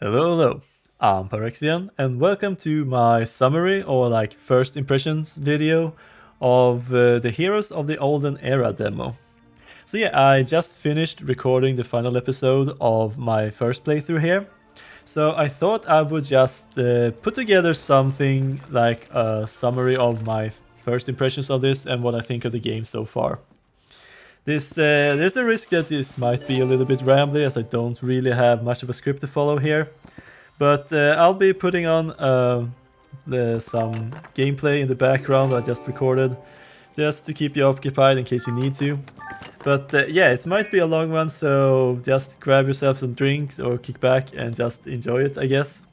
Hello, I'm Parrexion, and welcome to my summary or first impressions video of the Heroes of the Olden Era demo. So yeah, I just finished recording the final episode of my first playthrough here. So I thought I would just put together something like a summary of my first impressions of this and what I think of the game so far. There's a risk that this might be a little bit rambly as I don't really have much of a script to follow here. But I'll be putting on some gameplay in the background I just recorded, just to keep you occupied in case you need to. But yeah, it might be a long one, so just grab yourself some drinks or kick back and just enjoy it, I guess.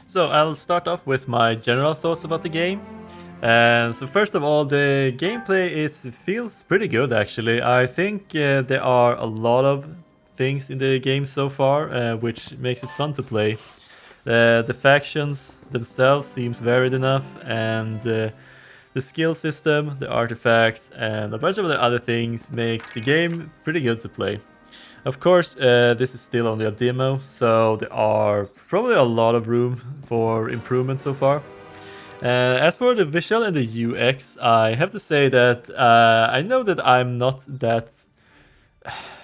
So I'll start off with my general thoughts about the game. And so first of all, the gameplay feels pretty good actually. I think there are a lot of things in the game so far, which makes it fun to play. The factions themselves seems varied enough, and the skill system, the artifacts, and a bunch of the other things makes the game pretty good to play. Of course, this is still only a demo, so there are probably a lot of room for improvement so far. As for the visual and the UX, I have to say that I know that I'm not that...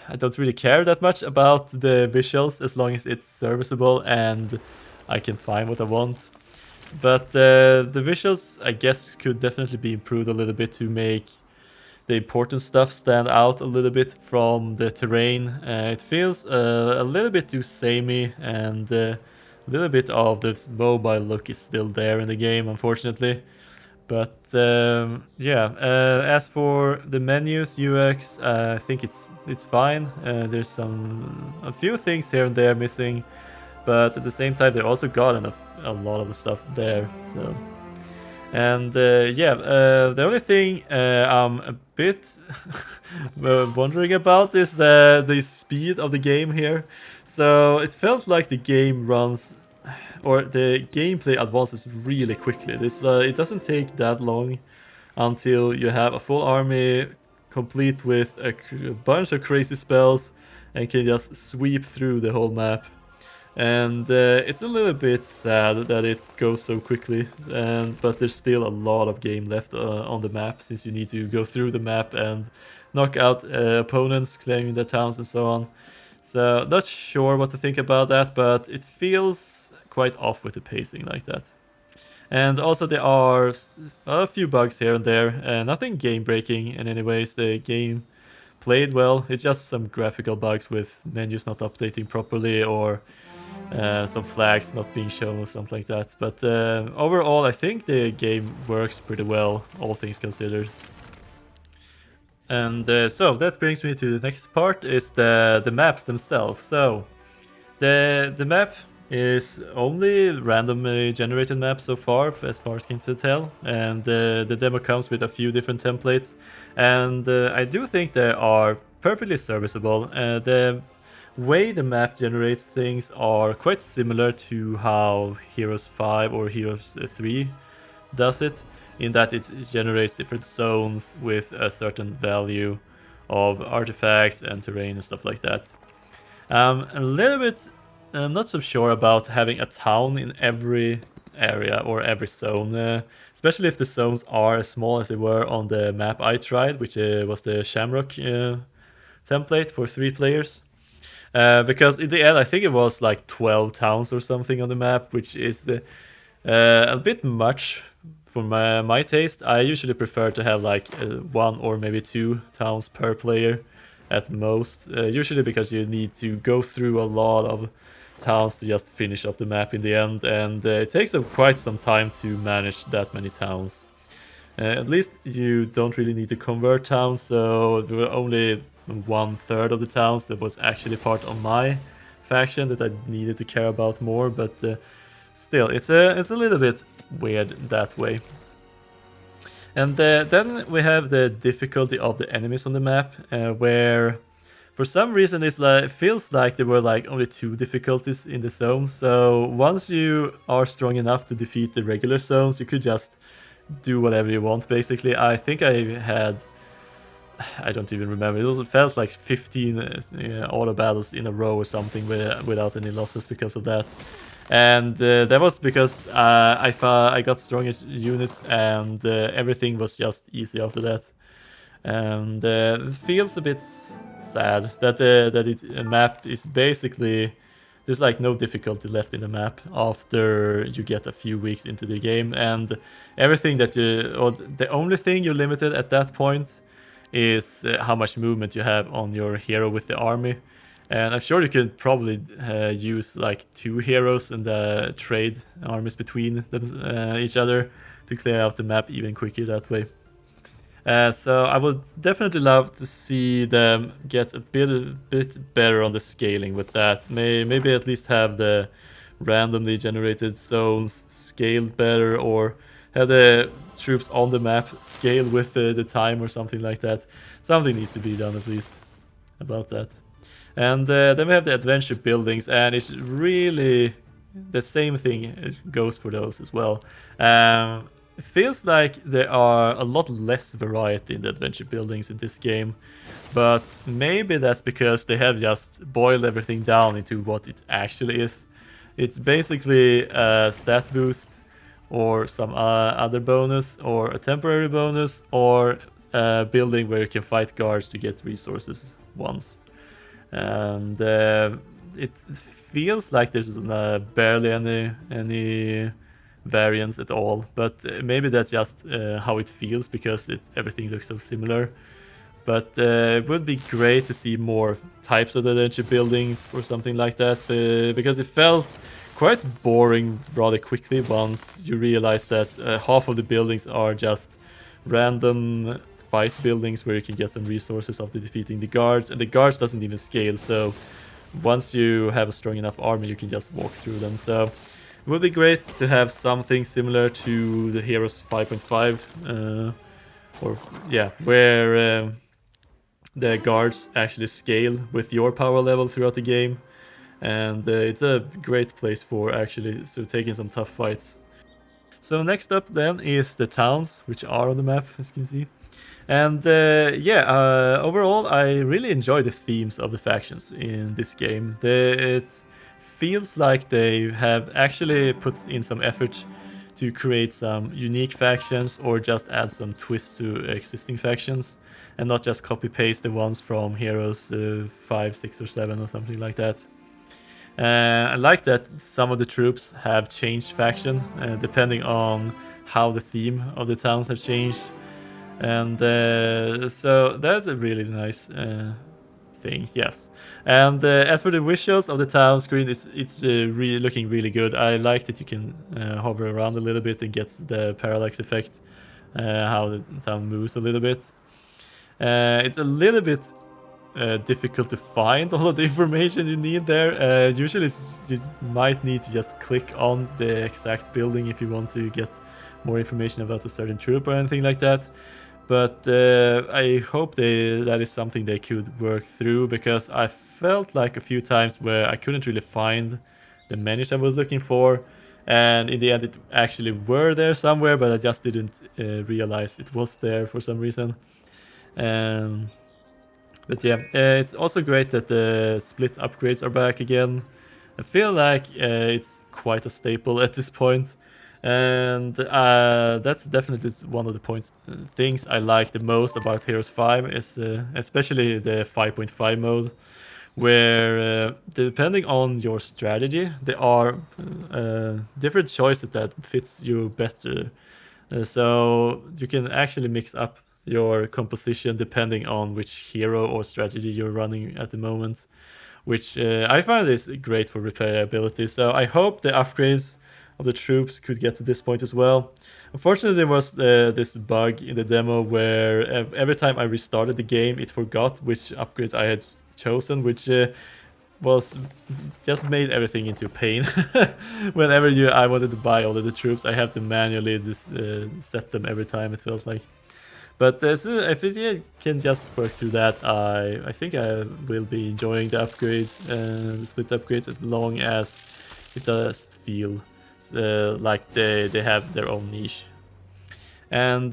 I don't really care that much about the visuals as long as it's serviceable and I can find what I want. But the visuals, I guess, could definitely be improved a little bit to make the important stuff stand out a little bit from the terrain. It feels a little bit too samey, and a little bit of the mobile look is still there in the game, unfortunately. But yeah, as for the menus UX, I think it's fine. There's a few things here and there missing, but at the same time they also got a lot of the stuff there. So, and yeah, the only thing I'm a bit wondering about is the speed of the game here. So it felt like the game runs, or the gameplay advances really quickly. It doesn't take that long until you have a full army complete with a bunch of crazy spells and can just sweep through the whole map. And it's a little bit sad that it goes so quickly, but there's still a lot of game left on the map, since you need to go through the map and knock out opponents, claiming their towns and so on. So not sure what to think about that, but it feels quite off with the pacing like that. And also there are a few bugs here and there, nothing game breaking in any ways. The game played well, it's just some graphical bugs with menus not updating properly, or some flags not being shown or something like that. But overall, I think the game works pretty well, all things considered. And so that brings me to the next part, is the maps themselves. So the map is only randomly generated map so far as I can tell, and the demo comes with a few different templates, and I do think they are perfectly serviceable. The way the map generates things are quite similar to how Heroes 5 or Heroes 3 does it, in that it generates different zones with a certain value of artifacts and terrain and stuff like that. A little bit, I'm not so sure about having a town in every area or every zone, especially if the zones are as small as they were on the map I tried, which was the Shamrock template for 3 players. Because in the end, I think it was like 12 towns or something on the map, which is a bit much for my taste. I usually prefer to have like 1 or maybe 2 towns per player at most, usually because you need to go through a lot of towns to just finish off the map in the end, and it takes quite some time to manage that many towns. At least you don't really need to convert towns, so there were only 1/3 of the towns that was actually part of my faction that I needed to care about more, but still, it's a little bit weird that way. And then we have the difficulty of the enemies on the map, where for some reason it feels like there were like only 2 difficulties in the zones. So once you are strong enough to defeat the regular zones, you could just do whatever you want basically. I think I had I don't even remember. It also felt like 15 auto battles in a row or something without any losses because of that. And that was because I got stronger units and everything was just easy after that. And it feels a bit sad that a map is basically there's like no difficulty left in the map after you get a few weeks into the game, and everything that or the only thing you're limited at that point is how much movement you have on your hero with the army. And I'm sure you could probably use like 2 heroes and trade armies between them, each other to clear out the map even quicker that way. So I would definitely love to see them get a bit better on the scaling with that. Maybe at least have the randomly generated zones scaled better, or have the troops on the map scale with the time or something like that. Something needs to be done at least about that. And then we have the adventure buildings, and it's really the same thing goes for those as well. It feels like there are a lot less variety in the adventure buildings in this game, but maybe that's because they have just boiled everything down into what it actually is. It's basically a stat boost, or some other bonus, or a temporary bonus, or a building where you can fight guards to get resources once. And it feels like there's barely any variance at all, but maybe that's just how it feels because everything looks so similar. But it would be great to see more types of adventure buildings or something like that, because it felt quite boring rather quickly once you realize that half of the buildings are just random fight buildings where you can get some resources after defeating the guards, and the guards doesn't even scale, so once you have a strong enough army you can just walk through them. So it would be great to have something similar to the Heroes 5.5, or yeah, where the guards actually scale with your power level throughout the game, and it's a great place for actually taking some tough fights. So next up then is the towns, which are on the map, as you can see. And overall I really enjoy the themes of the factions in this game. It feels like they have actually put in some effort to create some unique factions, or just add some twists to existing factions, and not just copy paste the ones from Heroes 5, 6 or 7 or something like that. I like that some of the troops have changed faction depending on how the theme of the towns have changed. And so that's a really nice thing, yes. And as for the visuals of the town screen, it's really looking really good. I like that you can hover around a little bit and get the parallax effect, how the town moves a little bit. It's a little bit difficult to find all of the information you need there. Usually you might need to just click on the exact building if you want to get more information about a certain troop or anything like that. But I hope that is something they could work through, because I felt like a few times where I couldn't really find the menus I was looking for, and in the end it actually were there somewhere, but I just didn't realize it was there for some reason. But yeah, it's also great that the split upgrades are back again. I feel like it's quite a staple at this point. And that's definitely one of the things I like the most about Heroes 5, is especially the 5.5 mode, where depending on your strategy, there are different choices that fits you better. So you can actually mix up your composition depending on which hero or strategy you're running at the moment, which I find is great for replayability. So I hope the upgrades of the troops could get to this point as well. Unfortunately, there was this bug in the demo where every time I restarted the game, it forgot which upgrades I had chosen, which was just made everything into a pain. Whenever I wanted to buy all of the troops, I have to manually set them every time, it felt like. But if it can just work through that, I think I will be enjoying the upgrades, the split upgrades, as long as it does feel like they have their own niche. And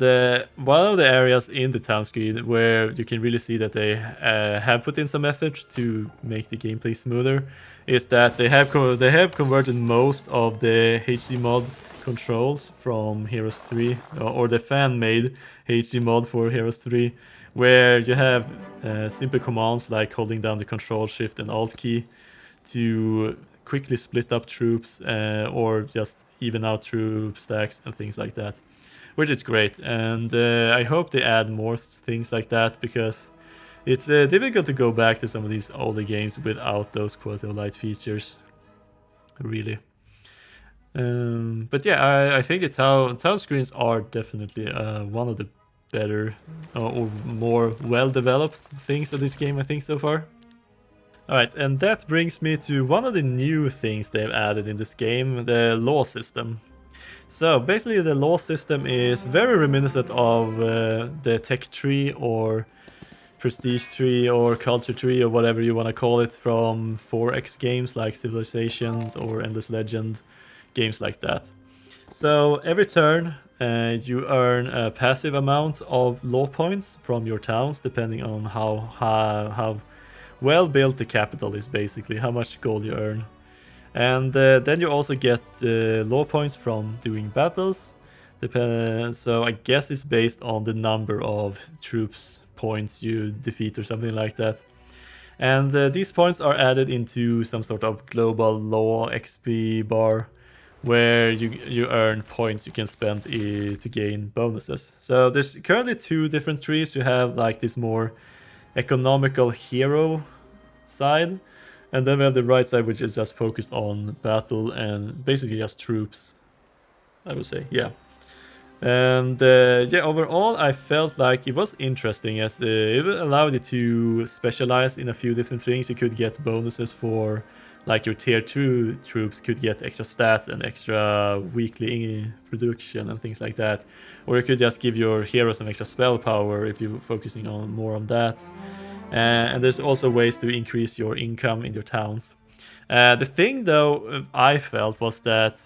one of the areas in the town screen where you can really see that they have put in some effort to make the gameplay smoother is that they have converted most of the HD mod controls from Heroes 3, or the fan-made HD mod for Heroes 3, where you have simple commands like holding down the Control, Shift, and Alt key to quickly split up troops or just even out troop stacks and things like that, which is great. And I hope they add more things like that, because it's difficult to go back to some of these older games without those quality of life features, really. But yeah, I think the town screens are definitely one of the better or more well-developed things of this game, I think, so far. Alright, and that brings me to one of the new things they've added in this game, the law system. So basically the law system is very reminiscent of the tech tree or prestige tree or culture tree or whatever you want to call it from 4X games like Civilizations or Endless Legend, games like that. So every turn you earn a passive amount of law points from your towns, depending on how well built the capital is, basically, how much gold you earn. And then you also get law points from doing battles. So I guess it's based on the number of troops points you defeat or something like that. And these points are added into some sort of global law XP bar, where you earn points you can spend to gain bonuses. So there's currently two different trees. You have like this more economical hero side, and then we have the right side, which is just focused on battle and basically just troops, I would say, yeah. And yeah, overall I felt like it was interesting, as it allowed you to specialize in a few different things. You could get bonuses for, like, your tier 2 troops could get extra stats and extra weekly production and things like that. Or you could just give your hero some extra spell power if you're focusing on more on that. And there's also ways to increase your income in your towns. The thing, though, I felt was that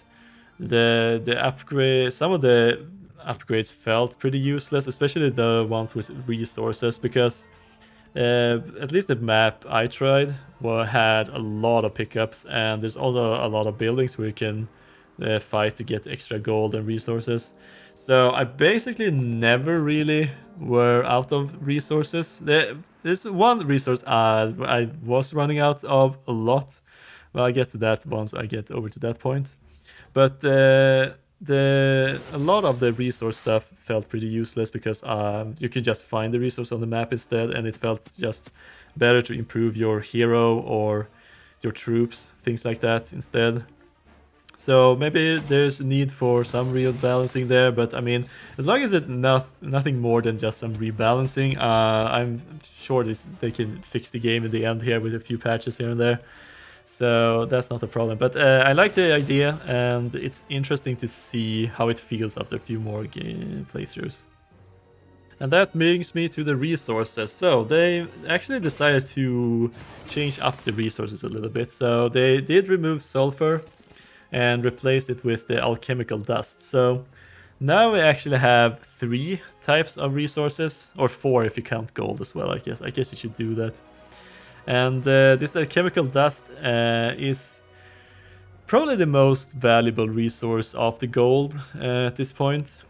some of the upgrades felt pretty useless, especially the ones with resources, because at least the map I tried had a lot of pickups, and there's also a lot of buildings where you can fight to get extra gold and resources. So I basically never really were out of resources. There's one resource I was running out of a lot. Well, I get to that once I get over to that point. But a lot of the resource stuff felt pretty useless, because you could just find the resource on the map instead, and it felt just better to improve your hero or your troops, things like that instead. So maybe there's a need for some rebalancing there, but I mean, as long as it's nothing more than just some rebalancing, I'm sure they can fix the game in the end here with a few patches here and there. So that's not a problem. But I like the idea, and it's interesting to see how it feels after a few more playthroughs. And that brings me to the resources. So they actually decided to change up the resources a little bit. So they did remove sulfur and replaced it with the alchemical dust. So now we actually have 3 types of resources, or 4 if you count gold as well, I guess. I guess you should do that. And this alchemical dust is probably the most valuable resource of the gold at this point.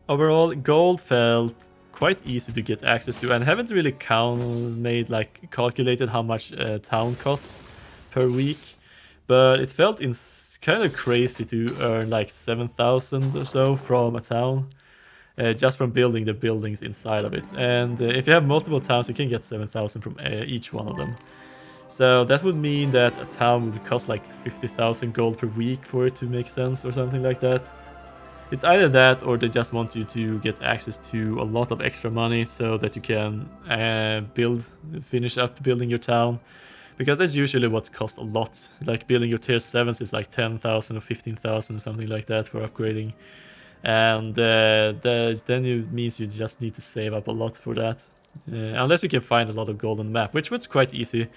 Overall, gold felt quite easy to get access to, and haven't really calculated how much town costs per week. But it felt kind of crazy to earn like 7,000 or so from a town, just from building the buildings inside of it. And if you have multiple towns, you can get 7,000 from each one of them. So that would mean that a town would cost like 50,000 gold per week for it to make sense, or something like that. It's either that, or they just want you to get access to a lot of extra money so that you can finish up building your town. Because that's usually what costs a lot. Like building your tier 7s is like 10,000 or 15,000 or something like that for upgrading. And then it means you just need to save up a lot for that. Unless you can find a lot of gold on the map, which was quite easy.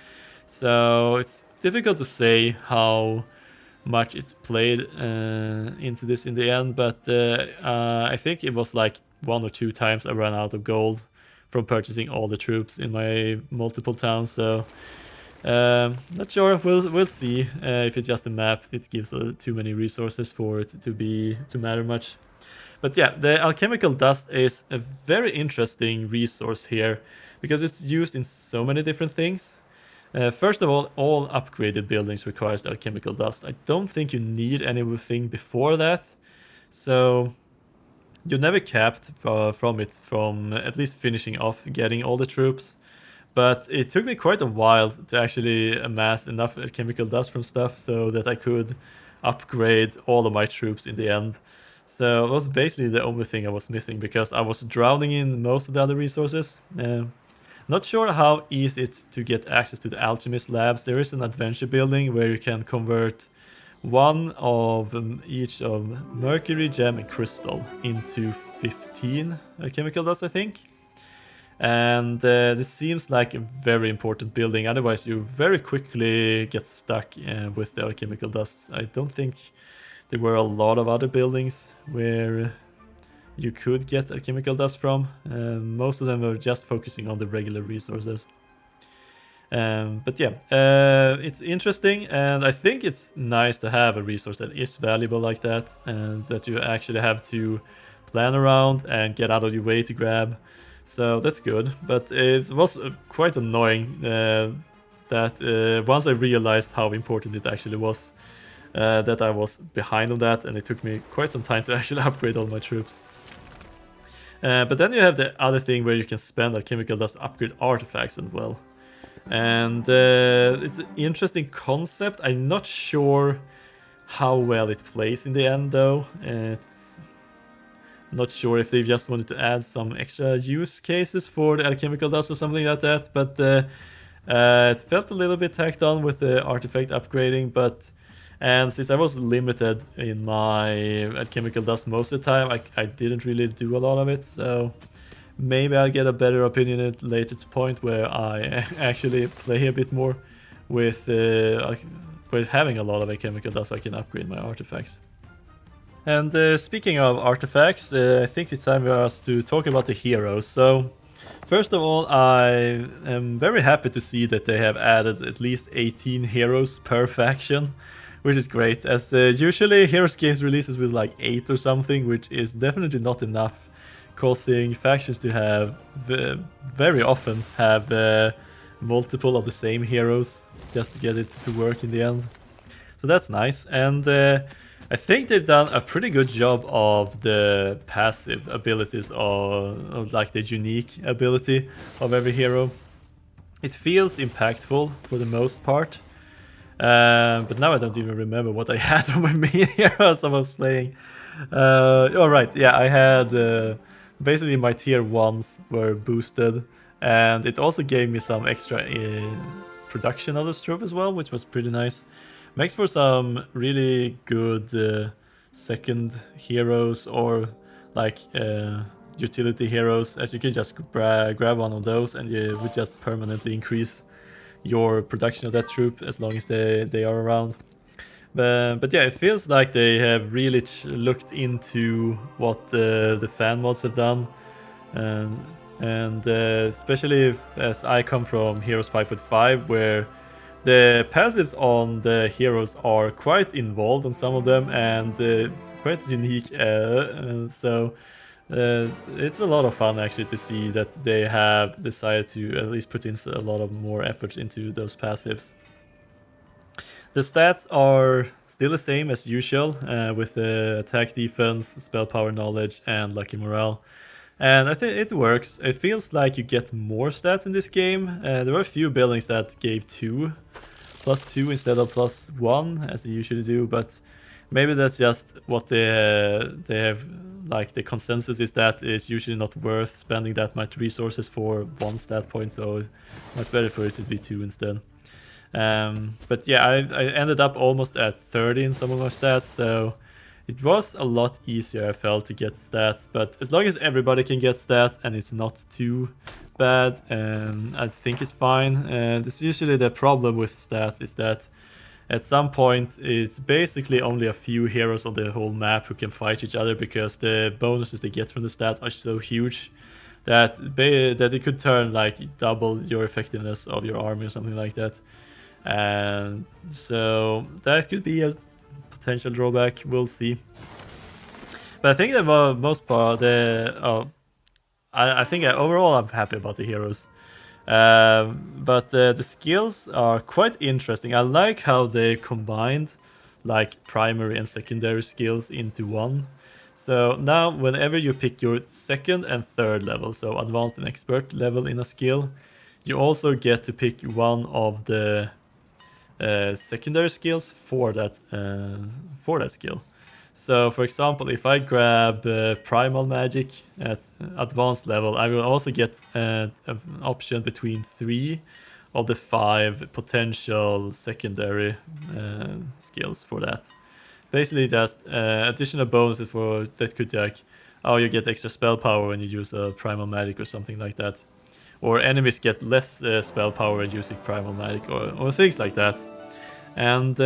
So it's difficult to say how much it played into this in the end, but I think it was like 1 or 2 times I ran out of gold from purchasing all the troops in my multiple towns. So not sure. We'll see. If it's just a map, it gives too many resources for it to matter much. But yeah, the alchemical dust is a very interesting resource here because it's used in so many different things. First of all upgraded buildings requires the alchemical dust. I don't think you need anything before that, so you're never capped from it from at least finishing off getting all the troops. But it took me quite a while to actually amass enough alchemical dust from stuff so that I could upgrade all of my troops in the end. So it was basically the only thing I was missing because I was drowning in most of the other resources. Not sure how easy it's to get access to the alchemist labs. There is an adventure building where you can convert one of each of mercury, gem, and crystal into 15 alchemical dust, I think. And this seems like a very important building, otherwise you very quickly get stuck with the alchemical dust. I don't think there were a lot of other buildings where you could get alchemical dust from. Most of them were just focusing on the regular resources. But yeah, it's interesting, and I think it's nice to have a resource that is valuable like that, and that you actually have to plan around and get out of your way to grab. So that's good, but it was quite annoying that once I realized how important it actually was, that I was behind on that, and it took me quite some time to actually upgrade all my troops. But then you have the other thing where you can spend alchemical dust to upgrade artifacts as well. And it's an interesting concept. I'm not sure how well it plays in the end though. Not sure if they just wanted to add some extra use cases for the alchemical dust or something like that, but it felt a little bit tacked on with the artifact upgrading. And since I was limited in my alchemical dust most of the time, I didn't really do a lot of it, so maybe I'll get a better opinion at a later point where I actually play a bit more with having a lot of alchemical dust so I can upgrade my artifacts. And speaking of artifacts, I think it's time for us to talk about the heroes. So, first of all, I am very happy to see that they have added at least 18 heroes per faction, which is great, as usually Heroes games releases with like 8 or something, which is definitely not enough, causing factions to have very often have multiple of the same heroes just to get it to work in the end. So that's nice, and I think they've done a pretty good job of the passive abilities of like the unique ability of every hero. It feels impactful for the most part, but now I don't even remember what I had on my main heroes I was playing. Alright, yeah, I had basically my tier 1s were boosted, and it also gave me some extra production of the troop as well, which was pretty nice. Makes for some really good second heroes or like utility heroes, as you can just grab one of those and you would just permanently increase your production of that troop as long as they are around. But yeah, it feels like they have really looked into what the fan mods have done, and especially as I come from Heroes 5.5, where the passives on the heroes are quite involved on some of them and quite unique, so it's a lot of fun actually to see that they have decided to at least put in a lot of more effort into those passives. The stats are still the same as usual, with the attack, defense, spell power, knowledge, and lucky morale. And I think it works. It feels like you get more stats in this game. There were a few buildings that gave +2 instead of +1 as they usually do, but maybe that's just what they have, like the consensus is that it's usually not worth spending that much resources for 1 stat point, so much better for it to be 2 instead. But yeah, I ended up almost at 30 in some of my stats, so it was a lot easier, I felt, to get stats. But as long as everybody can get stats and it's not too bad, I think it's fine. And it's usually the problem with stats is that At some point, it's basically only a few heroes on the whole map who can fight each other because the bonuses they get from the stats are so huge that it could turn like double your effectiveness of your army or something like that. And so that could be a potential drawback. We'll see. But I think that for the most part, I think overall I'm happy about the heroes. But the skills are quite interesting. I like how they combined like primary and secondary skills into one. So now whenever you pick your second and third level, so advanced and expert level in a skill, you also get to pick one of the secondary skills for that skill. So for example, if I grab primal magic at advanced level, I will also get an option between 3 of the 5 potential secondary skills for that. Basically just additional bonuses for that could like, oh, you get extra spell power when you use a primal magic or something like that. Or enemies get less spell power when using primal magic or things like that. And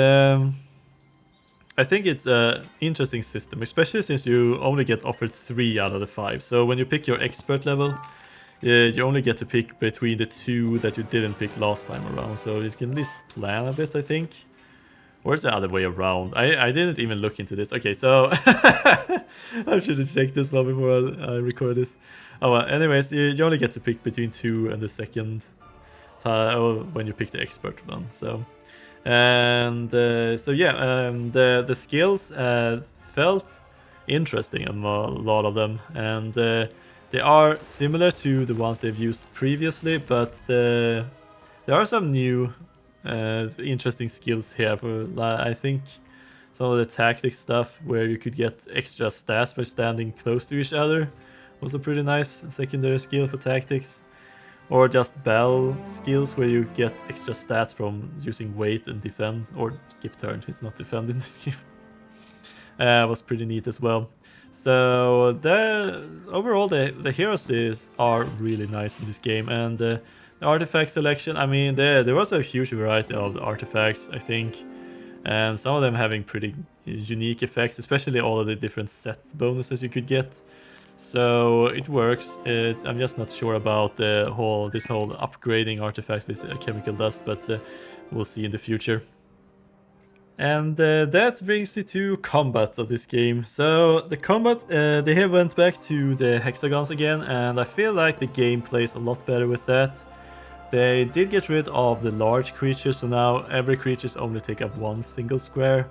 I think it's an interesting system, especially since you only get offered 3 out of the 5. So when you pick your expert level, you only get to pick between the 2 that you didn't pick last time around. So you can at least plan a bit, I think. Or is the other way around? I didn't even look into this. Okay, so I should have checked this one before I record this. Oh well, anyways, you only get to pick between 2 and the second time when you pick the expert one. So and so yeah, the skills felt interesting on a lot of them, and they are similar to the ones they've used previously, but there are some new interesting skills here. For I think some of the tactics stuff where you could get extra stats for standing close to each other was a pretty nice secondary skill for tactics. Or just bell skills where you get extra stats from using wait and defend, or skip turn, it's not defend in this game. Was pretty neat as well. So overall the heroes are really nice in this game, and the artifact selection, I mean there was a huge variety of artifacts, I think, and some of them having pretty unique effects, especially all of the different set bonuses you could get. So it works. I'm just not sure about this whole upgrading artifact with chemical dust, but we'll see in the future. And that brings me to combat of this game. So the combat, they have went back to the hexagons again, and I feel like the game plays a lot better with that. They did get rid of the large creatures, so now every creatures only take up one single square.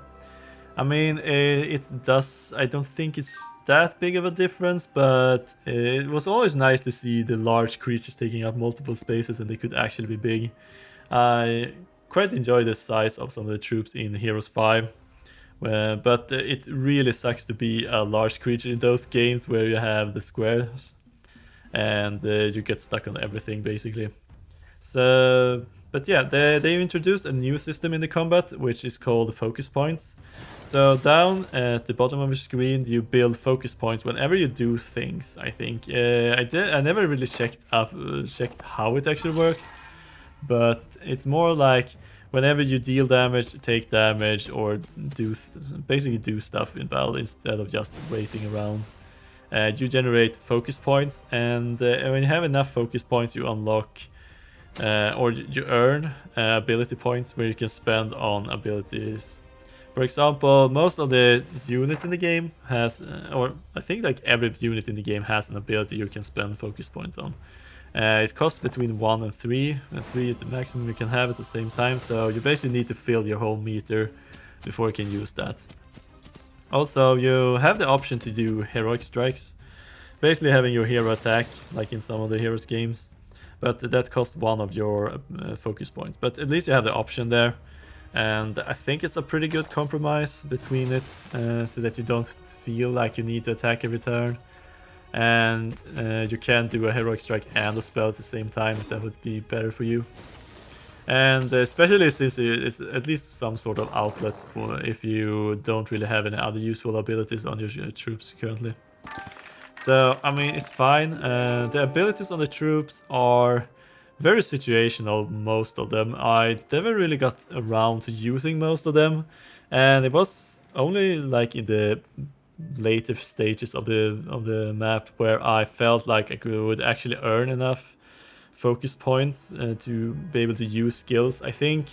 I mean, I don't think it's that big of a difference, but it was always nice to see the large creatures taking up multiple spaces and they could actually be big. I quite enjoy the size of some of the troops in Heroes 5, but it really sucks to be a large creature in those games where you have the squares and you get stuck on everything basically. So, but yeah, they introduced a new system in the combat, which is called focus points. So down at the bottom of your screen, you build focus points whenever you do things, I think. I never really checked how it actually worked, but it's more like whenever you deal damage, take damage, or basically do stuff in battle instead of just waiting around. You generate focus points, and when you have enough focus points, you unlock or you earn ability points where you can spend on abilities. For example, most of the units in the game has, or I think like every unit in the game has an ability you can spend focus points on. It costs between 1 and 3, and 3 is the maximum you can have at the same time, so you basically need to fill your whole meter before you can use that. Also, you have the option to do heroic strikes, basically having your hero attack, like in some of the Heroes games. But that costs 1 of your focus points. But at least you have the option there. And I think it's a pretty good compromise between it, so that you don't feel like you need to attack every turn. And you can do a heroic strike and a spell at the same time, if that would be better for you. And especially since it's at least some sort of outlet for if you don't really have any other useful abilities on your troops currently. So, I mean, it's fine. The abilities on the troops are very situational, most of them. I never really got around to using most of them, and it was only like in the later stages of the map where I felt like I could actually earn enough focus points to be able to use skills. I think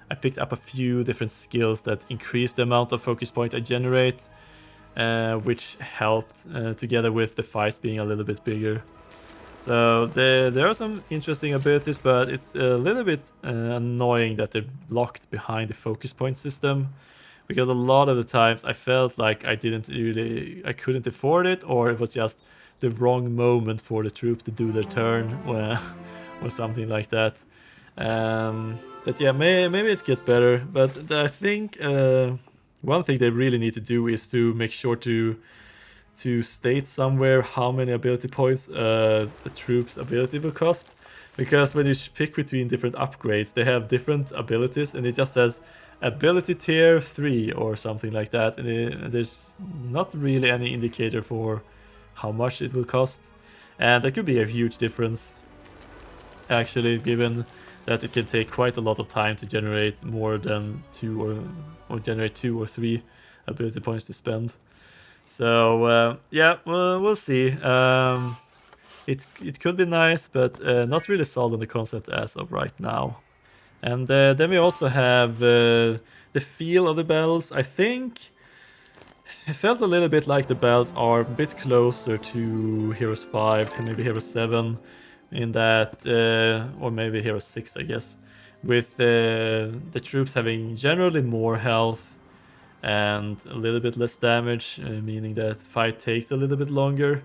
I picked up a few different skills that increased the amount of focus point I generate, which helped together with the fights being a little bit bigger. So there are some interesting abilities, but it's a little bit annoying that they're locked behind the focus point system, because a lot of the times I felt like I couldn't afford it, or it was just the wrong moment for the troop to do their turn, or something like that. But yeah, maybe it gets better. But I think one thing they really need to do is to make sure to state somewhere how many ability points a troop's ability will cost. Because when you pick between different upgrades, they have different abilities, and it just says ability tier 3 or something like that. And there's not really any indicator for how much it will cost. And that could be a huge difference, actually, given that it can take quite a lot of time to generate more than or generate 2 or 3 ability points to spend. So yeah, we'll see. It could be nice, but not really sold on the concept as of right now. And then we also have the feel of the battles. I think it felt a little bit like the battles are a bit closer to Heroes 5, maybe Heroes 7, in that, or maybe Heroes 6, I guess, with the troops having generally more health and a little bit less damage, meaning that fight takes a little bit longer,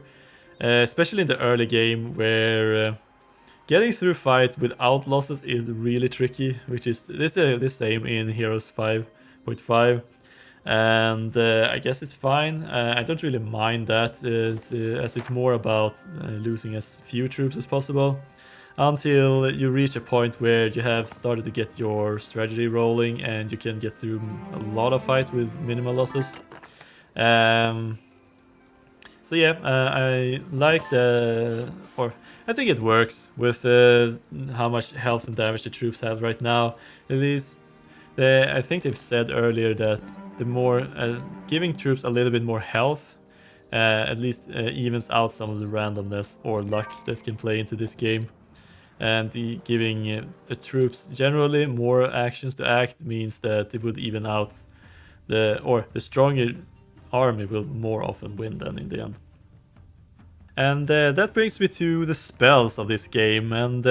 especially in the early game, where getting through fights without losses is really tricky, which is the same in Heroes 5.5, and I guess it's fine. I don't really mind that, as it's more about losing as few troops as possible, until you reach a point where you have started to get your strategy rolling and you can get through a lot of fights with minimal losses. So yeah, I like or I think it works with how much health and damage the troops have right now. At least, I think they've said earlier that the more giving troops a little bit more health, at least evens out some of the randomness or luck that can play into this game. And giving the troops generally more actions to act means that it would even out the stronger army will more often win than in the end. And that brings me to the spells of this game, and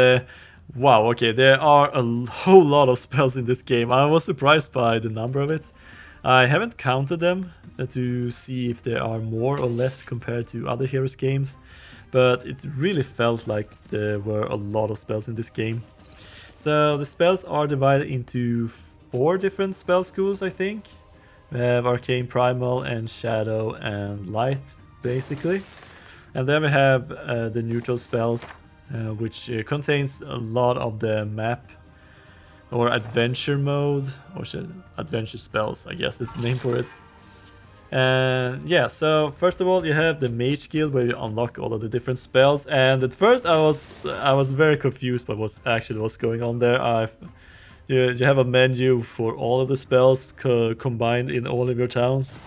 wow, okay, there are a whole lot of spells in this game. I was surprised by the number of it. I haven't counted them to see if there are more or less compared to other Heroes games, but it really felt like there were a lot of spells in this game. So the spells are divided into 4 different spell schools, I think. We have Arcane, Primal, and Shadow, and Light, basically. And then we have the neutral spells, which contains a lot of the map or adventure mode, or adventure spells, I guess is the name for it. And yeah, so first of all you have the Mage Guild, where you unlock all of the different spells, and at first I was very confused by what's going on there. You have a menu for all of the spells combined in all of your towns.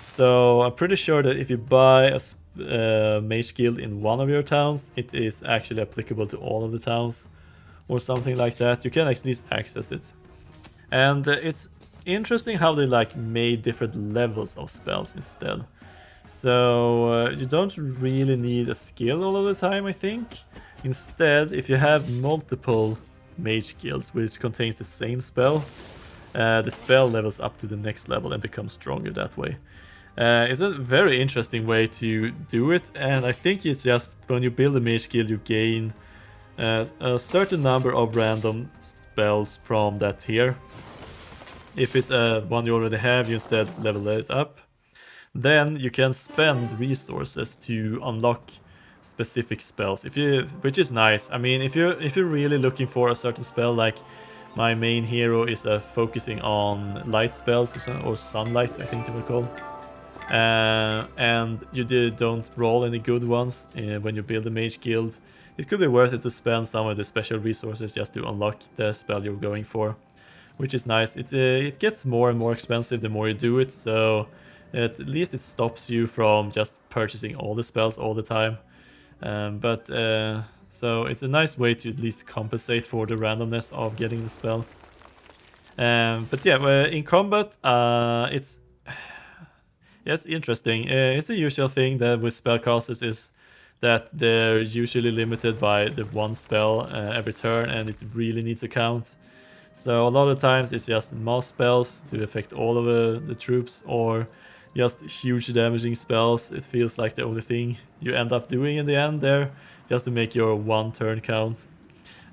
So I'm pretty sure that if you buy a Mage Guild in one of your towns, it is actually applicable to all of the towns, or something like that. You can at least access it. And it's interesting how they like made different levels of spells instead. So you don't really need a skill all of the time, I think. Instead, if you have multiple Mage Guilds which contains the same spell, the spell levels up to the next level and becomes stronger that way. It's a very interesting way to do it, and I think it's just when you build a Mage Guild you gain a certain number of random spells from that tier. If it's one you already have, you instead level it up. Then you can spend resources to unlock specific spells, which is nice. I mean, if you're really looking for a certain spell, like my main hero is focusing on light spells or sunlight, I think they were called. and you don't roll any good ones when you build a mage guild, it could be worth it to spend some of the special resources just to unlock the spell you're going for, which is nice. It gets more and more expensive the more you do it, so at least it stops you from just purchasing all the spells all the time. So it's a nice way to at least compensate for the randomness of getting the spells. But yeah, in combat, it's interesting. It's the usual thing that with spellcasters is that they're usually limited by the one spell every turn, and it really needs a count. So a lot of times it's just mass spells to affect all of the troops, or just huge damaging spells. It feels like the only thing you end up doing in the end there, just to make your one turn count.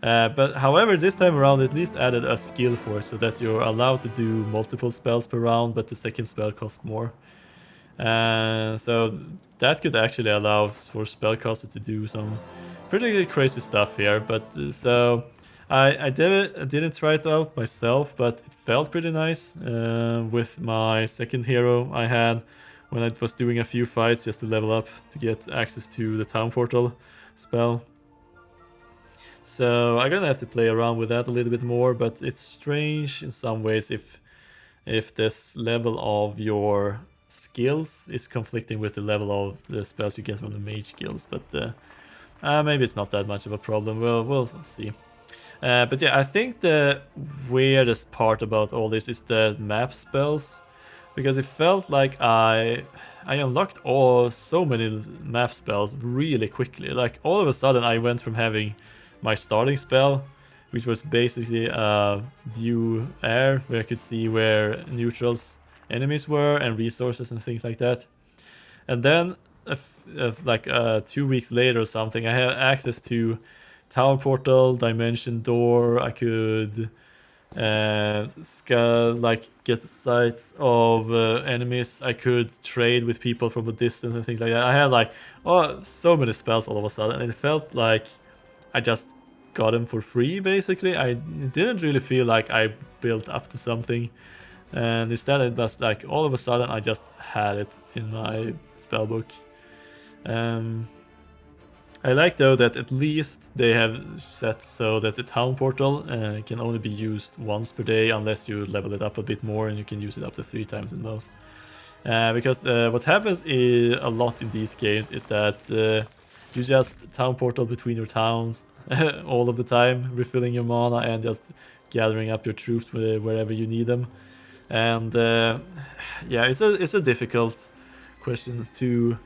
But however, this time around at least added a skill for it, so that you're allowed to do multiple spells per round, but the second spell costs more. So that could actually allow for spellcaster to do some pretty crazy stuff here. But so I didn't try it out myself, but it felt pretty nice with my second hero I had when I was doing a few fights just to level up to get access to the town portal spell. So I'm gonna have to play around with that a little bit more, but it's strange in some ways if this level of your skills is conflicting with the level of the spells you get from the mage guilds, but maybe it's not that much of a problem. We'll see. But yeah, I think the weirdest part about all this is the map spells, because it felt like I unlocked so many map spells really quickly. Like all of a sudden I went from having my starting spell, which was basically a view air where I could see where neutrals enemies were and resources and things like that. And then like 2 weeks later or something, I had access to town portal, dimension door. I could get sight of enemies. I could trade with people from a distance and things like that. I had like so many spells all of a sudden, and it felt like I just got them for free basically. I didn't really feel like I built up to something, and instead it was like all of a sudden I just had it in my spellbook. I like though that at least they have set so that the town portal can only be used once per day unless you level it up a bit more, and you can use it up to 3 times at most. Because what happens a lot in these games is that you just town portal between your towns all of the time, refilling your mana and just gathering up your troops wherever you need them. And yeah, it's a difficult question to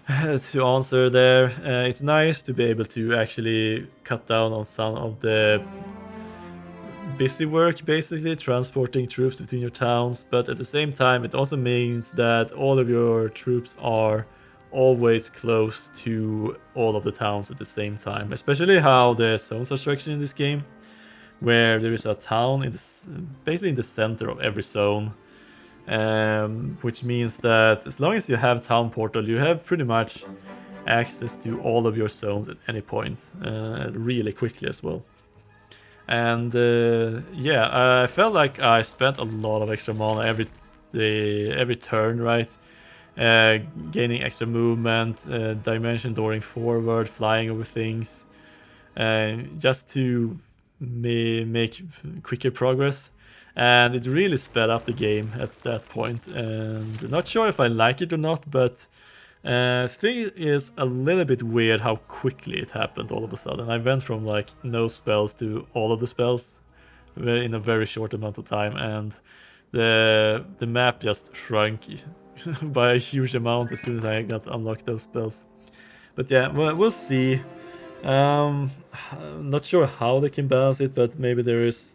answer there. It's nice to be able to actually cut down on some of the busy work, basically transporting troops between your towns, but at the same time it also means that all of your troops are always close to all of the towns at the same time, especially how the zones are structured in this game, where there is a town basically in the center of every zone, which means that as long as you have town portal, you have pretty much access to all of your zones at any point, really quickly as well. And yeah, I felt like I spent a lot of extra mana every turn, right? Gaining extra movement, dimension dooring forward, flying over things, just to make quicker progress. And it really sped up the game at that point. And not sure if I like it or not, but the thing is a little bit weird how quickly it happened all of a sudden. I went from like no spells to all of the spells in a very short amount of time, and the map just shrunk by a huge amount as soon as I got unlocked those spells. But yeah, we'll see. I'm not sure how they can balance it, but maybe there is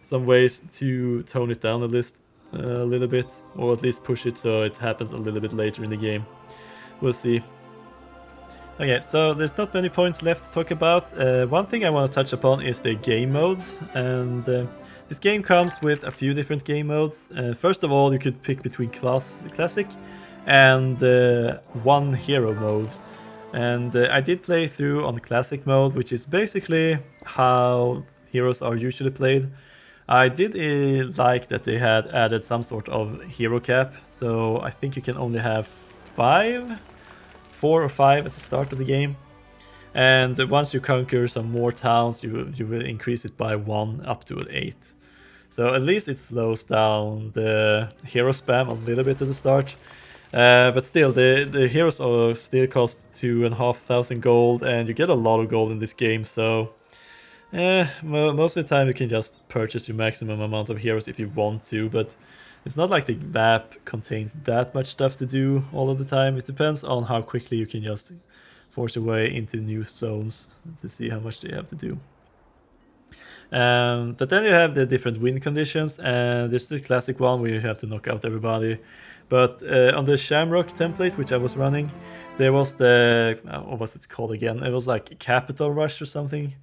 some ways to tone it down a little bit, or at least push it so it happens a little bit later in the game. We'll see. Okay, so there's not many points left to talk about. One thing I want to touch upon is the game mode, and this game comes with a few different game modes. First of all, you could pick between classic and one hero mode. And I did play through on classic mode, which is basically how heroes are usually played. I did like that they had added some sort of hero cap, so I think you can only have 4 or 5 at the start of the game. And once you conquer some more towns, you will increase it by 1 up to 8. So at least it slows down the hero spam a little bit at the start. But still, the heroes still cost 2,500 gold, and you get a lot of gold in this game, so most of the time you can just purchase your maximum amount of heroes if you want to, but it's not like the map contains that much stuff to do all of the time. It depends on how quickly you can just force your way into new zones to see how much they have to do. But then you have the different win conditions, and there's the classic one where you have to knock out everybody. But on the Shamrock template, which I was running, there was the, what was it called again? It was like Capital Rush or something,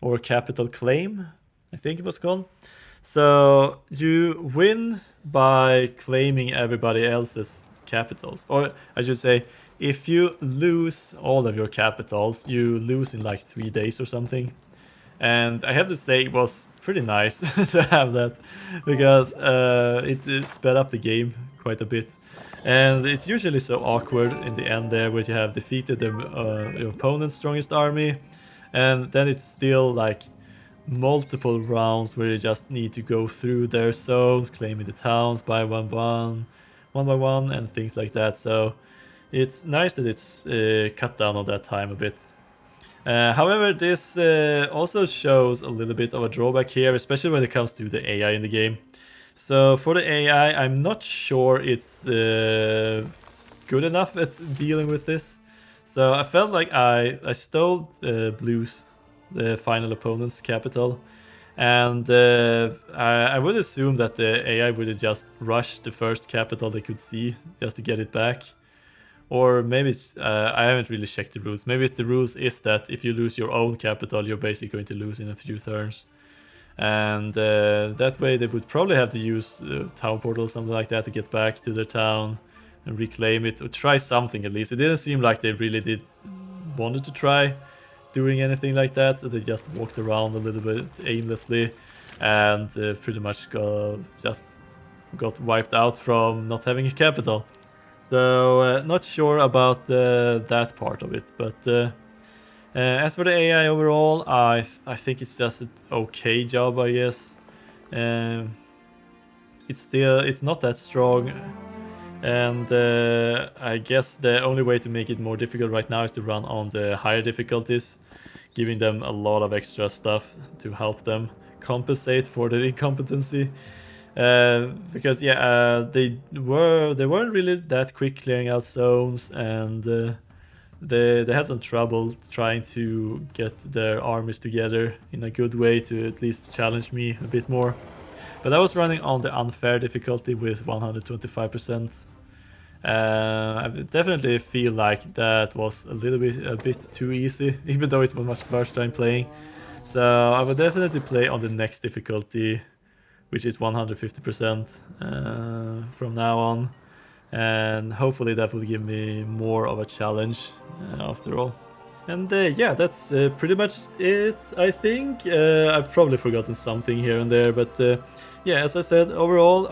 or Capital Claim, I think it was called. So you win by claiming everybody else's capitals, or I should say, if you lose all of your capitals, you lose in like 3 days or something. And I have to say it was pretty nice to have that, because it sped up the game quite a bit. And it's usually so awkward in the end there, where you have defeated your opponent's strongest army, and then it's still like multiple rounds where you just need to go through their zones, claiming the towns by one by one, and things like that. So it's nice that it's cut down on that time a bit. However, this also shows a little bit of a drawback here, especially when it comes to the AI in the game. So for the AI, I'm not sure it's good enough at dealing with this. So I felt like I stole Blue's, the final opponent's capital, and I would assume that the AI would have just rushed the first capital they could see just to get it back. Or maybe it's, I haven't really checked the rules. Maybe the rules is that if you lose your own capital, you're basically going to lose in a few turns. And that way they would probably have to use town portal or something like that to get back to their town and reclaim it, or try something at least. It didn't seem like they really wanted to try doing anything like that, so they just walked around a little bit aimlessly and pretty much got wiped out from not having a capital. So not sure about that part of it, but as for the AI overall, I think it's just an okay job, I guess. It's not that strong, and I guess the only way to make it more difficult right now is to run on the higher difficulties, giving them a lot of extra stuff to help them compensate for their incompetency. Because they weren't really that quick clearing out zones, and they had some trouble trying to get their armies together in a good way to at least challenge me a bit more. But I was running on the unfair difficulty with 125%. I definitely feel like that was a bit too easy, even though it was my first time playing. So I would definitely play on the next difficulty, which is 150% from now on, and hopefully that will give me more of a challenge after all. And yeah, that's pretty much it, I think. I've probably forgotten something here and there, but yeah, as I said, overall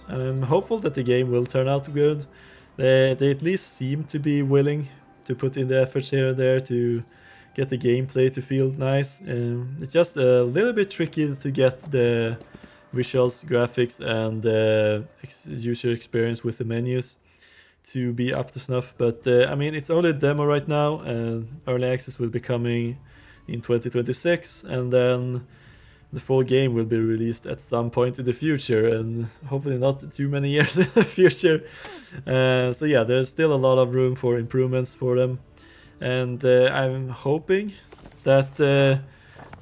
I'm hopeful that the game will turn out good. They at least seem to be willing to put in the efforts here and there to get the gameplay to feel nice. It's just a little bit tricky to get the visuals, graphics, and user experience with the menus to be up to snuff. But I mean, it's only a demo right now, and early access will be coming in 2026, and then the full game will be released at some point in the future, and hopefully not too many years in the future. So yeah, there's still a lot of room for improvements for them, and I'm hoping that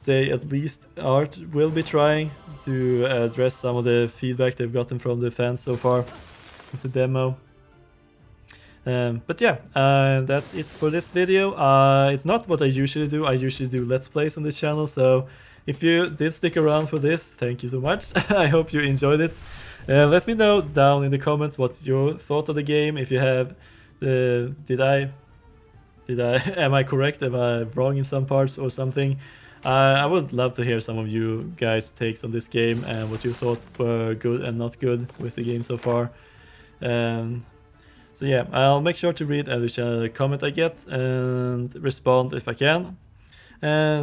they at least will be trying to address some of the feedback they've gotten from the fans so far with the demo. But yeah, that's it for this video. It's not what I usually do. I usually do Let's Plays on this channel, so if you did stick around for this, thank you so much. I hope you enjoyed it. Let me know down in the comments what's your thought of the game. If you have, am I correct? Am I wrong in some parts or something? I would love to hear some of you guys' takes on this game and what you thought were good and not good with the game so far. So yeah, I'll make sure to read every comment I get and respond if I can.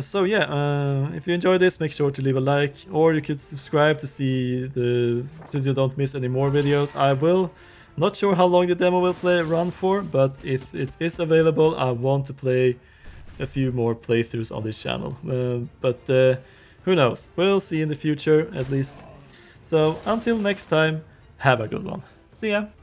So yeah, if you enjoyed this, make sure to leave a like, or you could subscribe to see so you don't miss any more videos. I will. Not sure how long the demo will run for, but if it is available, I want to play a few more playthroughs on this channel. But who knows? We'll see in the future, at least. So until next time, have a good one. See ya!